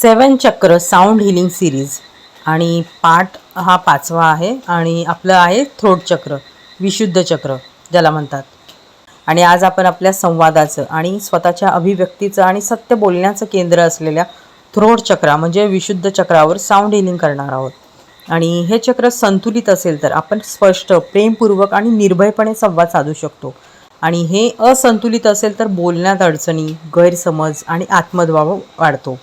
सेवन चक्र sound healing series आणि part हा 5वा आहे आणि आपलं आहे थ्रोट चक्र, विशुद्ध चक्र ज्याला म्हणतात. आणि आज आपण आपल्या संवादाचं आणि स्वतःच्या अभिव्यक्तीचं आणि सत्य बोलण्याचं केंद्र असलेल्या थ्रोट चक्र म्हणजे विशुद्ध चक्रावर साऊंड हिलिंग करणार आहोत. आणि हे चक्र संतुलित असेल तर आपण स्पष्ट, प्रेमपूर्वक आणि निर्भयपणे संवाद साधू शकतो. आणि हे असंतुलित असेल तर बोलण्यात अडचणी, गैरसमज आणि आत्मदबाव वाढतो.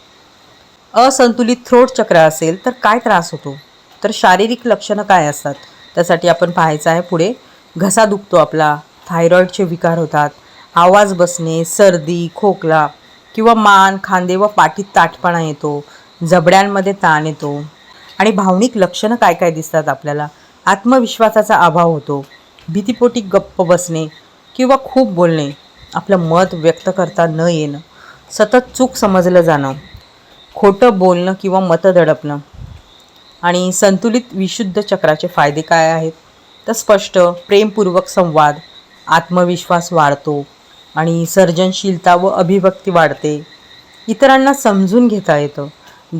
असंतुलित थ्रोट चक्र असेल तर काय त्रास होतो, तर शारीरिक लक्षणं काय असतात त्यासाठी आपण पाहायचं आहे. पुढे घसा दुखतो आपला, थायरॉईडचे विकार होतात, आवाज बसणे, सर्दी, खोकला किंवा मान, खांदे व पाठीत ताठपणा येतो, जबड्यांमध्ये ताण येतो. आणि भावनिक लक्षणं काय काय दिसतात आपल्याला, आत्मविश्वासाचा अभाव होतो, भीतीपोटी गप्प बसणे किंवा खूप बोलणे, आपलं मत व्यक्त करता न येणं, सतत चूक समजलं जाणं, खोटं बोलणं किंवा मतं दडपणं. आणि संतुलित विशुद्ध चक्राचे फायदे काय आहेत, तर स्पष्ट, प्रेमपूर्वक संवाद, आत्मविश्वास वाढतो आणि सर्जनशीलता व अभिव्यक्ती वाढते, इतरांना समजून घेता येतं,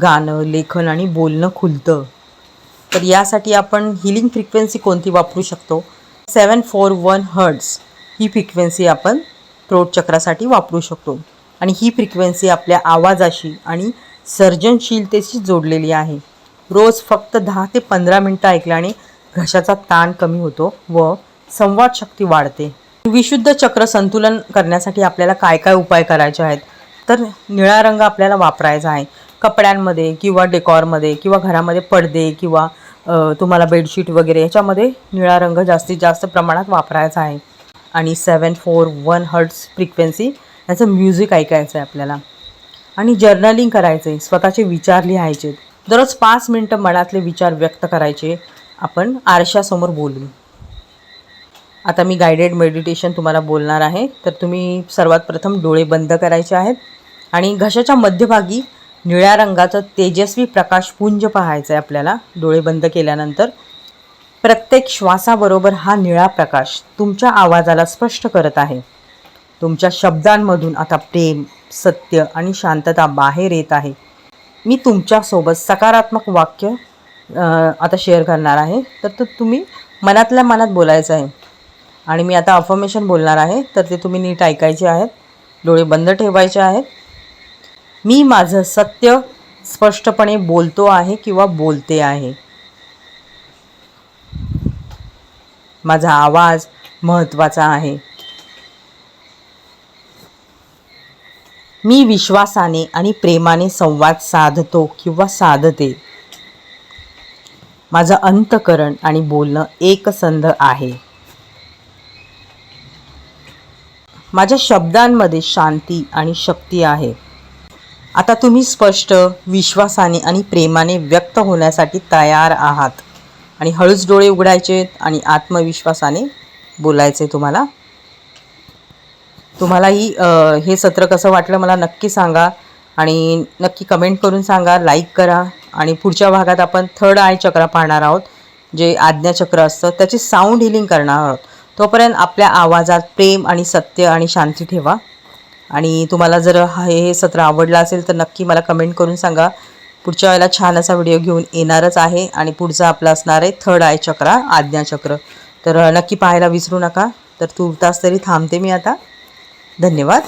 गाणं, लेखन आणि बोलणं खुलतं. तर यासाठी आपण हिलिंग फ्रिक्वेन्सी कोणती वापरू शकतो, 741 हर्ट्झ ही फ्रिक्वेन्सी आपण थ्रोट चक्रासाठी वापरू शकतो. आणि ही फ्रिक्वेन्सी आपल्या आवाजाशी आणि सर्जनशीलतेशी जोडलेली आहे. रोज फक्त 10 ते 15 मिनटं ऐकल्याने घशाचा ताण कमी होतो व संवाद शक्ती वाढते. विशुद्ध चक्र संतुलन करण्यासाठी आपल्याला काय काय उपाय करायचे आहेत, तर निळा रंग आपल्याला वापरायचा आहे कपड्यांमध्ये किंवा डेकॉरमध्ये किंवा घरामध्ये पडदे किंवा तुम्हाला बेडशीट वगैरे याच्यामध्ये निळा रंग जास्तीत जास्त प्रमाणात वापरायचा आहे. आणि 741 हर्ट्झ फ्रिक्वेन्सी याचं म्युझिक ऐकायचं आहे आपल्याला. आणि जर्नलिंग करायचं आहे, स्वतःचे विचार लिहायचे, दररोज 5 मिनटं मनातले विचार व्यक्त करायचे. आपण आरशासमोर बोलू. आता मी गायडेड मेडिटेशन तुम्हाला बोलणार आहे, तर तुम्ही सर्वात प्रथम डोळे बंद करायचे आहेत आणि घशाच्या मध्यभागी निळ्या रंगाचं तेजस्वी प्रकाशपुंज पाहायचं आहे आपल्याला. डोळे बंद केल्यानंतर प्रत्येक श्वासाबरोबर हा निळा प्रकाश तुमच्या आवाजाला स्पष्ट करत आहे. तुमच्या शब्दांमधून आता प्रेम, सत्य आणि शांतता बाहेर येत आहे. मी तुमच्यासोबत सकारात्मक वाक्य आता शेअर करणार आहे, तर तुम्ही मनातल्या मनात बोलायचं आहे. आणि मी आता अफर्मेशन बोलणार आहे, तर ते तुम्ही नीट ऐकायचे आहेत, डोळे बंद ठेवायचे आहेत. मी माझं सत्य स्पष्टपणे बोलतो आहे किंवा बोलते आहे. माझा आवाज महत्त्वाचा आहे. मी विश्वासाने आणि प्रेमाने संवाद साधतो किंवा साधते. माझं अंतःकरण आणि बोलणं एकसंध आहे. माझ्या शब्दांमध्ये शांती आणि शक्ती आहे. आता तुम्ही स्पष्ट, विश्वासाने आणि प्रेमाने व्यक्त होण्यासाठी तयार आहात. आणि हळूच डोळे उघडायचे आणि आत्मविश्वासाने बोलायचे. तुम्हालाही हे सत्र कसं वाटलं मला नक्की सांगा आणि नक्की कमेंट करून सांगा, लाईक करा. आणि पुढच्या भागात आपण थर्ड आय चक्र पाहणार आहोत, जे आज्ञाचक्र असतं, त्याची साऊंड हिलिंग करणार आहोत. तोपर्यंत आपल्या आवाजात प्रेम आणि सत्य आणि शांती ठेवा. आणि तुम्हाला जर हे सत्र आवडलं असेल तर नक्की मला कमेंट करून सांगा. पुढच्या वेळेला छान असा व्हिडिओ घेऊन येणारच आहे. आणि पुढचा आपला असणार आहे थर्ड आय चक्र, आज्ञाचक्र. तर नक्की पाहायला विसरू नका. तर तूर्तास तरी थांबते मी आता. धन्यवाद.